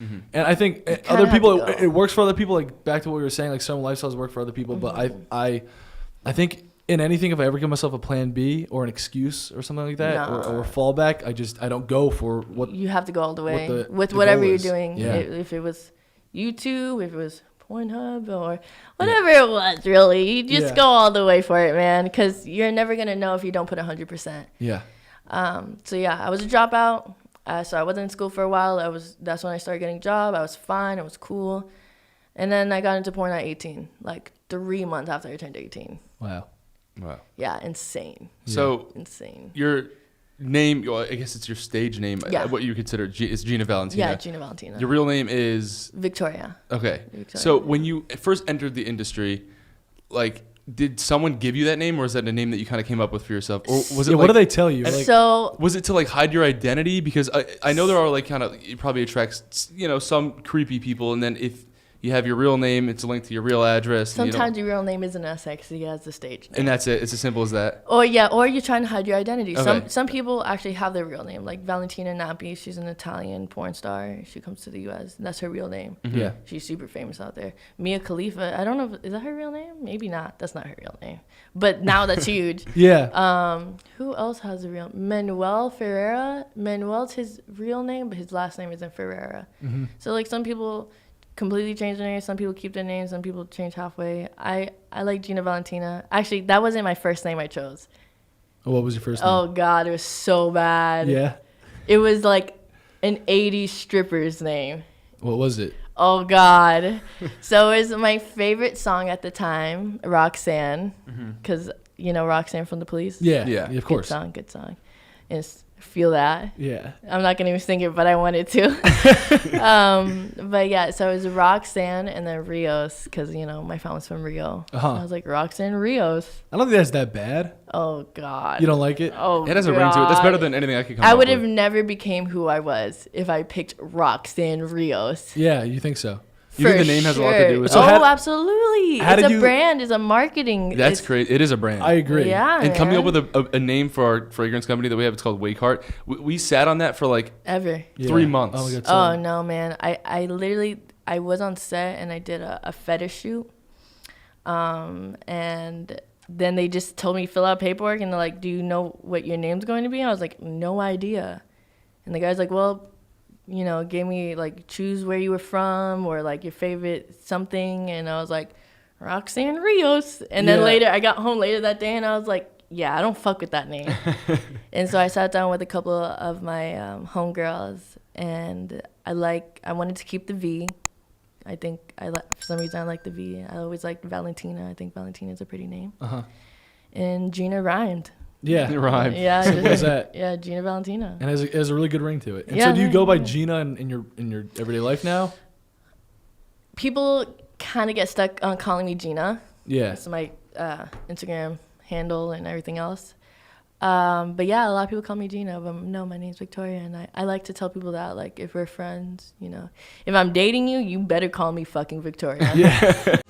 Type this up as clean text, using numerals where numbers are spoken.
And I think other people, it works for other people. Like back to what we were saying, like some lifestyles work for other people. But I think in anything, if I ever give myself a plan B or an excuse or something like that, or a fallback, I don't go for what you have to go all the way with the whatever goal you're is. doing. Yeah. If it was YouTube, if it was Pornhub or whatever it was, really, you just go all the way for it, man. Because you're never gonna know if you don't put 100%. Yeah. So yeah, I was a dropout. So I wasn't in school for a while. That's when I started getting a job. I was fine. It was cool. And then I got into porn at 18, like 3 months after I turned 18. Wow. Yeah, insane. So insane. Your name, well, I guess it's your stage name. Yeah. What you consider is Gina Valentina. Yeah, Gina Valentina. Your real name is Victoria. Okay. Victoria. So when you first entered the industry, like, did someone give you that name, or is that a name that you kind of came up with for yourself, or was it? What do they tell you? Like, so was it to like hide your identity? Because I know there are like kind of, it probably attracts some creepy people, and then if you have your real name, it's a link to your real address. Sometimes your real name isn't as sexy as the stage name. And that's it. It's as simple as that. Or you're trying to hide your identity. Okay. Some people actually have their real name, like Valentina Nappi. She's an Italian porn star. She comes to the U.S. That's her real name. Yeah. She's super famous out there. Mia Khalifa. I don't know. Is that her real name? Maybe not. That's not her real name. But now that's huge. Yeah. Who else has a real? Manuel Ferreira. Manuel's his real name, but his last name isn't Ferreira. So like some people completely change their name. Some people keep their name. Some people change halfway. I like Gina Valentina. Actually, that wasn't my first name I chose. What was your first name? Oh God, it was so bad. Yeah. It was like an 80s stripper's name. What was it? Oh God. So it was my favorite song at the time, Roxanne, because Roxanne from The Police. Yeah. Of course. Good song. And feel that. Yeah. I'm not gonna even sing it, but I wanted to. But yeah, so it was Roxanne and then Rios, because my family's from Rio. I was like, Roxanne Rios. I don't think that's that bad. Oh God. You don't like it? Oh, it has a ring to it. That's better than anything I could come I up would with. have never became who I was if I picked Roxanne Rios. Yeah, you think so? You think the name has a lot to do with it? So absolutely. It's a brand. It's a marketing. That's great. It is a brand. I agree. Yeah, and coming up with a name for our fragrance company that we have, it's called Wakeheart. We sat on that for like ever 3 months. Oh, my God, no, man. I literally was on set and I did a fetish shoot. And then they just told me fill out paperwork and they're like, do you know what your name's going to be? And I was like, no idea. And the guy's like, well, gave me like choose where you were from or like your favorite something. And I was like, Roxanne Rios. And then later, I got home later that day and I was like, yeah, I don't fuck with that name. And so I sat down with a couple of my homegirls and I wanted to keep the V. I think for some reason I like the V. I always liked Valentina. I think Valentina is a pretty name. And Gina rhymed. Yeah. It rhymed. Yeah. Simple as that. Yeah, Gina Valentina. And it has a really good ring to it. And so do you go by Gina in your everyday life now? People kind of get stuck on calling me Gina. Yeah. That's my Instagram handle and everything else. But yeah, a lot of people call me Gina, but no, my name's Victoria. And I like to tell people that, like, if we're friends, if I'm dating you, you better call me fucking Victoria. Yeah.